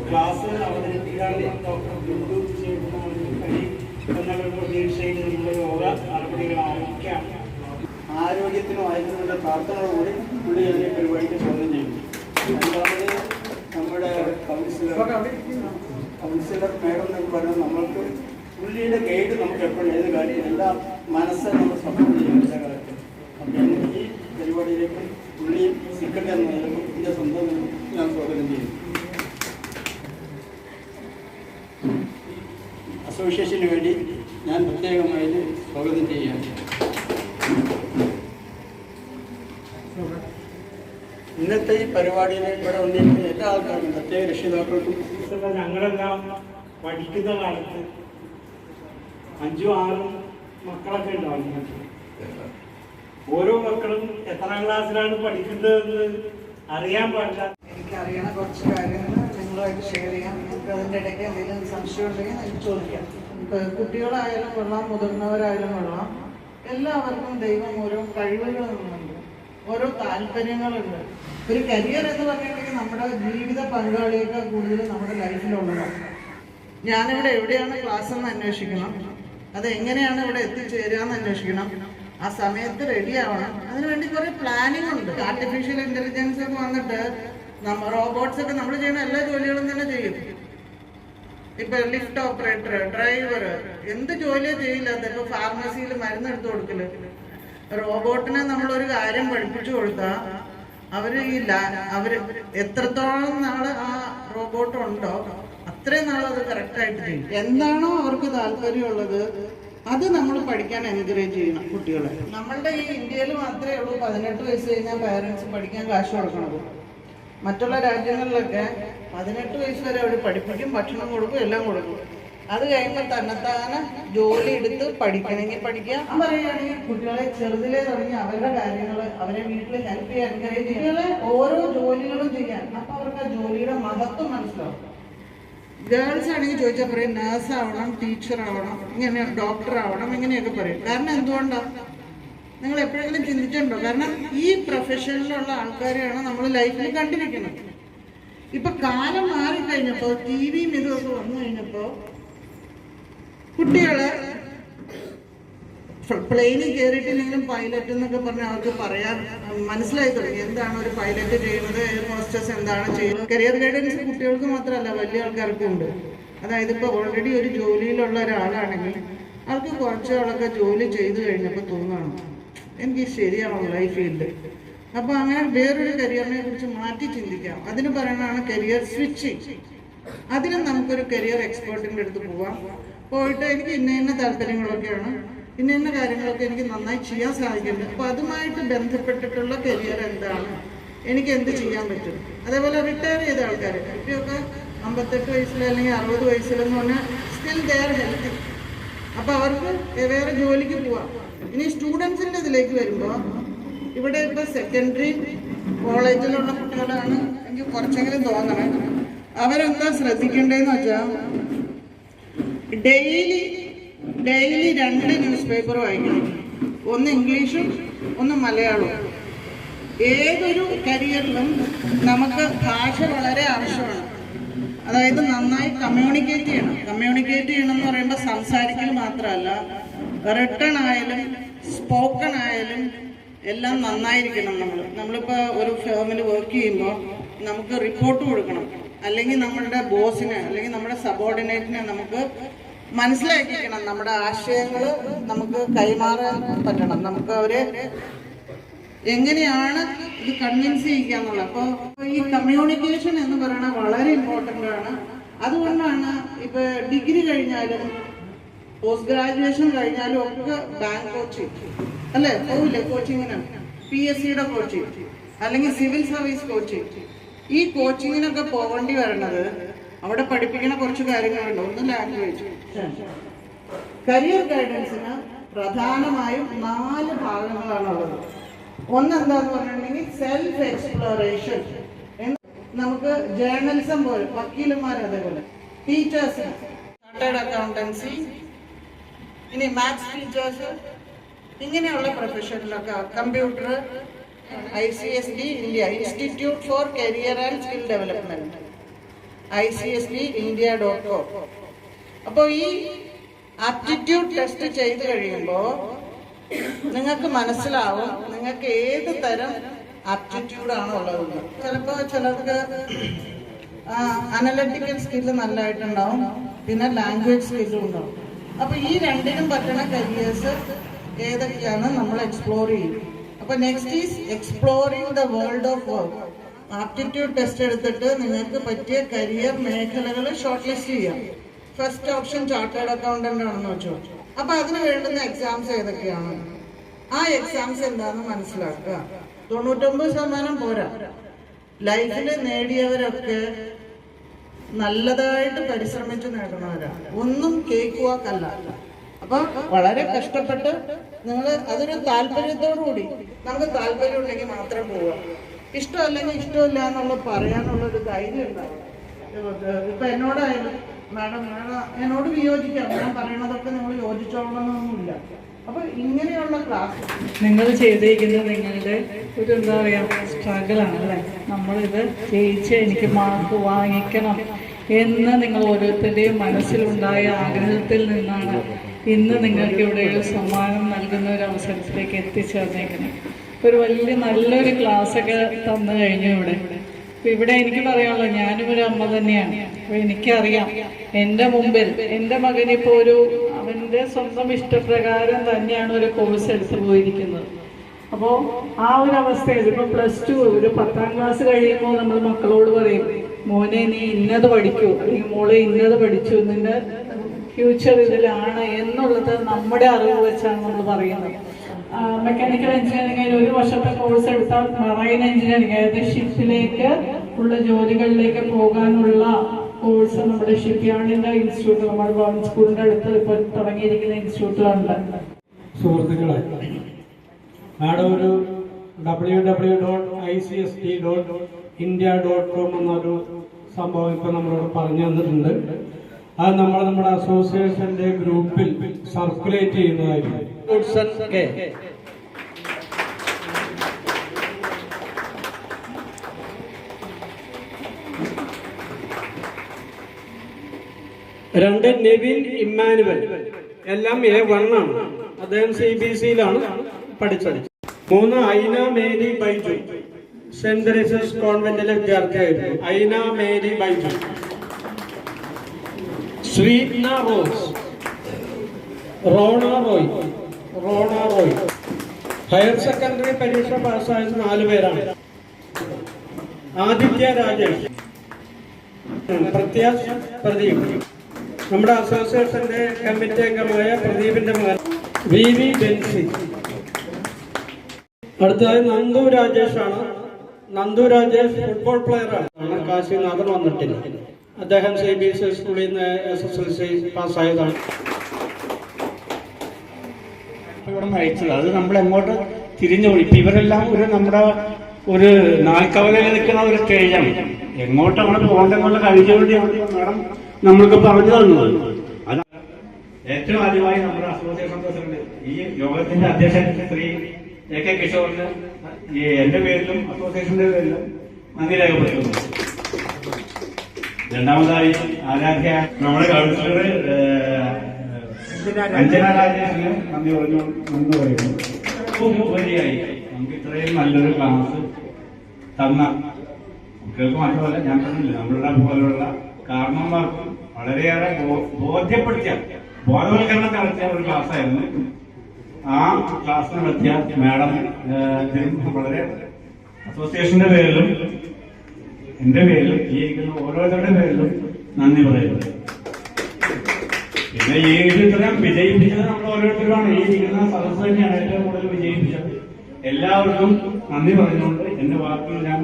Class അവതരിപ്പിക്കാൻ doctor Bindu എന്നുള്ള പ്രതീക്ഷയിൽ നമ്മൾ യോഗ നടപടികൾ ആരംഭിക്കുകയാണ്. ആരോഗ്യത്തിനും ആയുധങ്ങളുടെ പ്രാർത്ഥനകളോടെ പുള്ളി അതിനെ പരിപാടിക്ക് സ്വാഗതം ചെയ്യും. രണ്ടാമത് നമ്മുടെ കൗൺസിലർ മേഡം എന്ന് പറഞ്ഞാൽ നമ്മൾക്ക് പുള്ളിയുടെ ഗൈഡ് നമുക്ക് എപ്പോഴും ഏത് കാര്യം എല്ലാ മനസ്സ് നമ്മൾ സപ്പോർട്ട് ചെയ്യും എല്ലാ കാലത്തും. അപ്പം ഈ പരിപാടിയിലേക്ക് പുള്ളിയും സെക്രട്ടറി എന്ന നിലക്കും ഇതിൻ്റെ സ്വന്തം ഞാൻ സ്വാഗതം ചെയ്യും. അസോസിയേഷന് വേണ്ടി ഞാൻ പ്രത്യേകമായി സ്വാഗതം ചെയ്യുകയാണ്. ഇന്നത്തെ ഈ പരിപാടിയിലേക്ക് ഇവിടെ വന്നിരിക്കുന്ന എല്ലാ ആൾക്കാർക്കും പ്രത്യേക രക്ഷിതാക്കൾക്കും ഞങ്ങളെല്ലാം പഠിക്കുന്ന കാലത്ത് 5ഉം 6ഉം മക്കളൊക്കെ ഉണ്ടാവും. ഓരോ മക്കളും എത്രാം ക്ലാസ്സിലാണ് പഠിക്കുന്നതെന്ന് അറിയാൻ പാടില്ല. എനിക്കറിയണ കുറച്ച് കാര്യങ്ങൾ നിങ്ങളുമായിട്ട് ഷെയർ ചെയ്യാം. നമുക്ക് അതിൻ്റെ ഇടയ്ക്ക് എന്തെങ്കിലും സംശയം ഉണ്ടെങ്കിൽ എനിക്ക് ചോദിക്കാം. കുട്ടികളായാലും കൊള്ളാം, മുതിർന്നവരായാലും കൊള്ളാം, എല്ലാവർക്കും ദൈവം ഓരോ കഴിവുകളുണ്ട്, ഓരോ താല്പര്യങ്ങളുണ്ട്. ഒരു കരിയർ എന്ന് പറഞ്ഞിട്ടുണ്ടെങ്കിൽ നമ്മുടെ ജീവിത പങ്കാളിയേക്കാൾ കൂടുതൽ നമ്മുടെ ലൈഫിലുള്ളതാണ്. ഞാനിവിടെ എവിടെയാണ് ക്ലാസ് എന്ന് അന്വേഷിക്കണം, അത് എങ്ങനെയാണ് ഇവിടെ എത്തിച്ചേരുക എന്ന് അന്വേഷിക്കണം, ആ സമയത്ത് റെഡി ആവണം. അതിനുവേണ്ടി കുറേ പ്ലാനിങ് ഉണ്ട്. ആർട്ടിഫിഷ്യൽ ഇന്റലിജൻസ് ഒക്കെ വന്നിട്ട് റോബോട്ട്സ് ഒക്കെ നമ്മൾ ചെയ്യുന്ന എല്ലാ ജോലികളും തന്നെ ചെയ്യും. ഇപ്പൊ ലിഫ്റ്റ് ഓപ്പറേറ്റർ, ഡ്രൈവർ, എന്ത് ജോലിയോ ചെയ്യില്ല. ഇപ്പൊ ഫാർമസിയിൽ മരുന്നെടുത്ത് കൊടുക്കല്, റോബോട്ടിനെ നമ്മളൊരു കാര്യം പഠിപ്പിച്ചു കൊടുത്താൽ അവര് എത്രത്തോളം നാള് ആ റോബോട്ട് ഉണ്ടോ അത്രയും നാളും അത് കറക്റ്റായിട്ട് ചെയ്യും. എന്താണോ അവർക്ക് താല്പര്യമുള്ളത് അത് നമ്മൾ പഠിക്കാൻ എൻകറേജ് ചെയ്യണം കുട്ടികളെ. നമ്മളുടെ ഈ ഇന്ത്യയിൽ മാത്രമേ ഉള്ളൂ 18 വയസ്സ് കഴിഞ്ഞാൽ പാരൻസ് പഠിക്കാൻ കാശ് കൊടുക്കണത്. മറ്റുള്ള രാജ്യങ്ങളിലൊക്കെ 18 വയസ്സ് വരെ അവർ പഠിപ്പിക്കും, ഭക്ഷണം കൊടുക്കും, എല്ലാം കൊടുക്കും. അത് കഴിയുമ്പോൾ തന്നെത്താനെ ജോലി എടുത്ത് പഠിക്കണമെങ്കിൽ പഠിക്കാം. പറയുകയാണെങ്കിൽ കുട്ടികളെ ചെറുതിലേ തുടങ്ങി അവരുടെ കാര്യങ്ങൾ അവരെ വീട്ടിൽ ഹെൽപ്പ് ചെയ്യാൻ എൻകറേജ് കുട്ടികളെ ഓരോ ജോലികളും ചെയ്യാൻ. അപ്പൊ അവർക്ക് ആ ജോലിയുടെ മഹത്വം മനസ്സിലാവും. ഗേൾസ് ആണെങ്കിൽ ചോദിച്ചാൽ പറയും നേഴ്സ് ആവണം, ടീച്ചർ ആവണം, ഇങ്ങനെ ഡോക്ടർ ആവണം, ഇങ്ങനെയൊക്കെ പറയും. കാരണം എന്തുകൊണ്ടാണ്? നിങ്ങൾ എപ്പോഴെങ്കിലും ചിന്തിച്ചിട്ടുണ്ടോ? കാരണം ഈ പ്രൊഫഷനിലുള്ള ആൾക്കാരെയാണ് നമ്മൾ ലൈഫിൽ കണ്ടിരിക്കുന്നത്. ഇപ്പൊ കാലം മാറിക്കഴിഞ്ഞപ്പോൾ ടിവിയും ഇതൊക്കെ വന്നു കഴിഞ്ഞപ്പോൾ കുട്ടികള് പ്ലെയിനിൽ കയറിയിട്ടില്ലെങ്കിലും പൈലറ്റ് എന്നൊക്കെ പറഞ്ഞാൽ അവർക്ക് പറയാൻ മനസ്സിലായി തുടങ്ങി എന്താണ് ഒരു പൈലറ്റ് ചെയ്യുന്നത്, എയർ ഹോസ്റ്റസ് എന്താണ് ചെയ്യുന്നത്. കരിയർ ഗൈഡൻസ് കുട്ടികൾക്ക് മാത്രമല്ല വലിയ ആൾക്കാർക്കും ഉണ്ട്. അതായത് ഇപ്പോൾ ഓൾറെഡി ഒരു ജോലിയിലുള്ള ഒരാളാണെങ്കിൽ അവർക്ക് കുറച്ചാളൊക്കെ ജോലി ചെയ്തു കഴിഞ്ഞപ്പോൾ തോന്നുകയാണ് എനിക്ക് ശരിയാണല്ലോ ഈ ഫീൽഡ്. അപ്പോൾ അങ്ങനെ വേറൊരു കരിയറിനെ കുറിച്ച് മാറ്റി ചിന്തിക്കാം. അതിന് പറയുന്നതാണ് കരിയർ സ്വിച്ചിങ്. അതിനും നമുക്കൊരു കരിയർ എക്സ്പേർട്ടിൻ്റെ അടുത്ത് പോവാം. പോയിട്ട് എനിക്ക് ഇന്ന താല്പര്യങ്ങളൊക്കെയാണ്, ഇന്ന കാര്യങ്ങളൊക്കെ എനിക്ക് നന്നായി ചെയ്യാൻ സാധിക്കുന്നുണ്ട്. അപ്പോൾ അതുമായിട്ട് ബന്ധപ്പെട്ടിട്ടുള്ള കരിയർ എന്താണ്, എനിക്ക് എന്ത് ചെയ്യാൻ പറ്റും. അതേപോലെ റിട്ടയർ ചെയ്ത ആൾക്കാർ കുട്ടിയൊക്കെ 58 വയസ്സിൽ അല്ലെങ്കിൽ 60 വയസ്സിലെന്ന് പറഞ്ഞാൽ സ്റ്റിൽ ദേ ആർ ഹെൽത്തി. അപ്പോൾ അവർക്ക് വേറെ ജോലിക്ക് പോവാം. ഇനി സ്റ്റുഡൻസിൻ്റെ ഇതിലേക്ക് വരുമ്പോൾ ഇവിടെ ഇപ്പോൾ സെക്കൻഡറി കോളേജിലുള്ള കുട്ടികളാണ് എനിക്ക് കുറച്ചെങ്കിലും തോന്നണം. അവരെന്താ ശ്രദ്ധിക്കേണ്ടതെന്ന് വെച്ചാൽ ഡെയിലി 2 ന്യൂസ് പേപ്പർ വായിക്കണം. ഒന്ന് ഇംഗ്ലീഷും ഒന്ന് മലയാളവും. ഏതൊരു കരിയറിലും നമുക്ക് ഭാഷ വളരെ ആവശ്യമാണ്. അതായത് നന്നായി കമ്മ്യൂണിക്കേറ്റ് ചെയ്യണം എന്ന് പറയുമ്പോൾ സംസാരിക്കൽ മാത്രമല്ല, റിട്ടൺ ആയാലും സ്പോക്കൺ ആയാലും എല്ലാം നന്നായിരിക്കണം. നമ്മളിപ്പോൾ ഒരു ഫേമിൽ വർക്ക് ചെയ്യുമ്പോൾ നമുക്ക് റിപ്പോർട്ട് കൊടുക്കണം, അല്ലെങ്കിൽ നമ്മളുടെ ബോസിനെ അല്ലെങ്കിൽ നമ്മുടെ സബോർഡിനേറ്റിനെ നമുക്ക് മനസ്സിലാക്കിക്കണം. നമ്മുടെ ആശയങ്ങൾ നമുക്ക് കൈമാറാൻ പറ്റണം. നമുക്ക് അവരെ എങ്ങനെയാണ് ഇത് കൺവിൻസ് ചെയ്യിക്കാന്നുള്ളത്. അപ്പോൾ ഈ കമ്മ്യൂണിക്കേഷൻ എന്ന് പറയുന്നത് വളരെ ഇമ്പോർട്ടൻ്റ് ആണ്. അതുകൊണ്ടാണ് ഇപ്പൊ ഡിഗ്രി കഴിഞ്ഞാലും പോസ്റ്റ് ഗ്രാജുവേഷൻ കഴിഞ്ഞാലും ഒക്കെ ബാങ്ക് കോച്ചിങ് അല്ലേ പോവില്ലേ, കോച്ചിങ്ങിന് PSCയുടെ കോച്ചിങ് അല്ലെങ്കിൽ സിവിൽ സർവീസ് കോച്ചിങ്. ഈ കോച്ചിങ്ങിനൊക്കെ പോകേണ്ടി വരണത് അവിടെ പഠിപ്പിക്കുന്ന കുറച്ച് കാര്യങ്ങളുണ്ട്. ഒന്ന് ലാംഗ്വേജ്. കരിയർ ഗൈഡൻസിന് പ്രധാനമായും 4 ഭാഗങ്ങളാണുള്ളത്. ഒന്നെന്താന്ന് പറഞ്ഞിട്ടുണ്ടെങ്കിൽ സെൽഫ് എക്സ്പ്ലോറേഷൻ. നമുക്ക് ജേർണലിസം പോലെ വക്കീലന്മാർ, അതേപോലെ ടീച്ചേഴ്സ്, ചാർട്ടേഡ് അക്കൗണ്ടൻസി, ഇനി മാത്സ് ടീച്ചേഴ്സ്, ഇങ്ങനെയുള്ള പ്രൊഫഷനിലൊക്കെ computer, ICSD India Institute for Career and Skill Development, ICSDindia.com. അപ്പോൾ ഈ ആപ്റ്റിറ്റ്യൂഡ് ടെസ്റ്റ് ചെയ്ത് കഴിയുമ്പോൾ നിങ്ങൾക്ക് മനസ്സിലാവും നിങ്ങൾക്ക് ഏത് തരം ആപ്റ്റിറ്റ്യൂഡാണ് ഉള്ളതെന്ന്. ചിലപ്പോൾ ചിലർക്ക് അനലറ്റിക്കൽ സ്കില്ല് നല്ലതായിട്ടുണ്ടാവും, പിന്നെ ലാംഗ്വേജ് സ്കില്ലും ഉണ്ടാവും. അപ്പോൾ ഈ രണ്ടിനും പറ്റുന്ന കരിയേഴ്സ് ഏതൊക്കെയാണ് നമ്മൾ എക്സ്പ്ലോർ ചെയ്യും. അപ്പോൾ next is exploring the world of work. Aptitude test എടുത്തിട്ട് നിങ്ങൾക്ക് പറ്റിയ കരിയർ മേഖലകൾ ഷോർട്ട് ലിസ്റ്റ് ചെയ്യാം. ഫസ്റ്റ് ഓപ്ഷൻ ചാർട്ടേഡ് അക്കൗണ്ടന്റ് ആണെന്ന് വെച്ചോ. അപ്പൊ അതിന് വേണ്ടുന്ന എക്സാംസ് ഏതൊക്കെയാണ്, ആ എക്സാംസ് എന്താണെന്ന് മനസ്സിലാക്കുക. 99% പോരാ. ലൈഫിൽ നേടിയവരൊക്കെ നല്ലതായിട്ട് പരിശ്രമിച്ച് നേടുന്നവരാണ്, ഒന്നും കേക്ക് വാക്കല്ല. അപ്പൊ വളരെ കഷ്ടപ്പെട്ട് നിങ്ങൾ അതൊരു താല്പര്യത്തോടുകൂടി, നമുക്ക് താല്പര്യം ഉണ്ടെങ്കിൽ മാത്രം പോവുക, ഇഷ്ടമല്ലെങ്കിൽ ഇഷ്ടമില്ല എന്നുള്ള പറയാനുള്ളൊരു ധൈര്യം ഉണ്ടാവും. ഇപ്പൊ എന്നോടായാലും മാഡം എന്നോട് വിയോജിക്കാം, ഞാൻ പറയണതൊക്കെ നിങ്ങൾ യോജിച്ചോളണമെന്നൊന്നുമില്ല. അപ്പൊ ഇങ്ങനെയുള്ള ക്ലാസ് നിങ്ങൾ ചെയ്തിരിക്കുന്നത് നിങ്ങളുടെ ഒരു എന്താ പറയുക സ്ട്രഗിളാണ് അല്ലേ. നമ്മളിത് ജയിച്ച് എനിക്ക് മാർക്ക് വാങ്ങിക്കണം എന്ന് നിങ്ങൾ ഓരോരുത്തരുടെയും മനസ്സിലുണ്ടായ ആഗ്രഹത്തിൽ നിന്നാണ് ഇന്ന് നിങ്ങൾക്ക് ഇവിടെ ഒരു സമ്മാനം നൽകുന്ന ഒരു അവസരത്തിലേക്ക് എത്തിച്ചേർന്നേക്കുന്നത്. ഒരു വലിയ നല്ലൊരു ക്ലാസ്സൊക്കെ തന്നു കഴിഞ്ഞു ഇവിടെ. അപ്പോൾ ഇവിടെ എനിക്ക് പറയാനുള്ളത്, ഞാനും ഒരു അമ്മ തന്നെയാണ്. അപ്പോൾ എനിക്കറിയാം എൻ്റെ മുമ്പിൽ എൻ്റെ മകനിപ്പോൾ അവൻ്റെ സ്വന്തം ഇഷ്ടപ്രകാരം തന്നെയാണ് ഒരു കോഴ്സ് എടുത്തു പോയിരിക്കുന്നത്. അപ്പോൾ ആ ഒരു അവസ്ഥയിൽ ഇപ്പോൾ +2 ഒരു 10ാം ക്ലാസ് കഴിയുമ്പോൾ നമ്മൾ മക്കളോട് പറയും, മോനെ നീ ഇന്നത് പഠിക്കൂ, അല്ലെങ്കിൽ മോളെ ഇന്നത് പഠിച്ചു, നിന്റെ ഫ്യൂച്ചർ ഇതിലാണ് എന്നുള്ളത് നമ്മുടെ അറിവ് വെച്ചാണ് നമ്മൾ പറയുന്നത്. മെക്കാനിക്കൽ എഞ്ചിനീയറിംഗ് അതിൽ 1 വർഷത്തെ കോഴ്സ് എടുത്താൽ മറൈൻ എഞ്ചിനീയറിംഗ്, അതായത് ഷിപ്പിലേക്ക് ഉള്ള ജോലികളിലേക്ക് പോകാനുള്ള കോഴ്സ് നമ്മുടെ ഷിപ്പ് യാർഡിന്റെ ഇൻസ്റ്റിറ്റ്യൂട്ട്, നമ്മുടെ ഗവൺമെന്റ് സ്കൂളിന്റെ അടുത്ത് ഇപ്പോൾ തുടങ്ങിയിരിക്കുന്ന ഇൻസ്റ്റിറ്റ്യൂട്ടിലുണ്ട്. സുഹൃത്തുക്കളെ, മാഡം ഒരു www.icsd.india.com എന്നൊരു സംഭവം ഇപ്പം നമ്മളോട് പറഞ്ഞു തന്നിട്ടുണ്ട്. അത് നമ്മുടെ അസോസിയേഷന്റെ ഗ്രൂപ്പിൽ സർക്കുലേറ്റ് ചെയ്യുന്നതായിരിക്കും. രണ്ട് നെവിൻ ഇമ്മാനുവൽ, എല്ലാം A1 ആണ്. അദ്ദേഹം CBSEയിലാണ് പഠിച്ചത്. 3 Aina Mary Baiju, Saint Teresa's കോൺവെന്റിലെ വിദ്യാർത്ഥിയായിരുന്നു. Aina Mary Baiju. Sweetna Rose, Rona Roy. Higher secondary പരീക്ഷ പാസ്സായത് 4 പേരാണ്. ആദിത്യ രാജേഷ്, പ്രദീപ്, നമ്മുടെ അസോസിയേഷന്റെ കമ്മിറ്റി അംഗമായ പ്രദീപിന്റെ മകൻ VV ബെൻസി. അടുത്തതായി നന്ദു രാജേഷ് ആണ്. നന്ദു രാജേഷ് ഫുട്ബോൾ പ്ലെയർ ആണ്. കാശിനാഥൻ വന്നിട്ടില്ല. അദ്ദേഹം CBSE സ്കൂളിൽ നിന്ന് SSLC പാസ്സായതാണ്. ഇവിടെ നയിച്ചത് അത് നമ്മൾ എങ്ങോട്ട് തിരിഞ്ഞു പോയി. ഇപ്പൊ ഇവരെല്ലാം നമ്മുടെ ഒരു നാൽക്കവലയിൽ നിൽക്കുന്ന ഒരു സ്റ്റേജാണ്. എങ്ങോട്ടാണ് പോകേണ്ടെന്നുള്ള കഴിച്ചുകൊണ്ട് മാഡം നമ്മൾക്ക് പറഞ്ഞു തന്നത്. അത് ഏറ്റവും ആദ്യമായി നമ്മുടെ അസോസിയേഷൻ പ്രസിഡന്റ്, ഈ യോഗത്തിന്റെ അധ്യക്ഷൻ ശ്രീ AK കിഷോറിന് എന്റെ പേരിലും അസോസിയേഷന്റെ പേരിലും നന്ദി രേഖപ്പെടുത്തുന്നു. രണ്ടാമതായി ആരാധ്യ നമ്മുടെ കൗൺസിലർ അഞ്ജന രാജേഷിന് നന്ദി പറയുന്നു. ഉപരിയായി നമുക്ക് ഇത്രയും നല്ലൊരു ക്ലാസ് തന്ന കുട്ടികൾക്ക് മാത്രമല്ല, ഞാൻ പറഞ്ഞില്ല, നമ്മളുടെ പോലുള്ള കാരണന്മാർക്കും വളരെയേറെ ബോധവൽക്കരണം നടത്തിയ ഒരു ക്ലാസ്സായിരുന്നു. ആ ക്ലാസ് നടത്തിയ മാഡം വളരെ അസോസിയേഷന്റെ പേരിലും എന്റെ പേരിലും ഈ ഓരോരുത്തരുടെ പേരിലും നന്ദി പറയുന്നു. പിന്നെ ഈ ഇത്തരം വിജയിപ്പിച്ചത് നമ്മൾ ഓരോരുത്തരുമാണ്. ഈ ഇരിക്കുന്ന സദസ്സ് തന്നെയാണ് ഏറ്റവും കൂടുതൽ വിജയിപ്പിച്ചത്. എല്ലാവർക്കും നന്ദി പറഞ്ഞുകൊണ്ട് എന്റെ വാക്കുകൾ ഞാൻ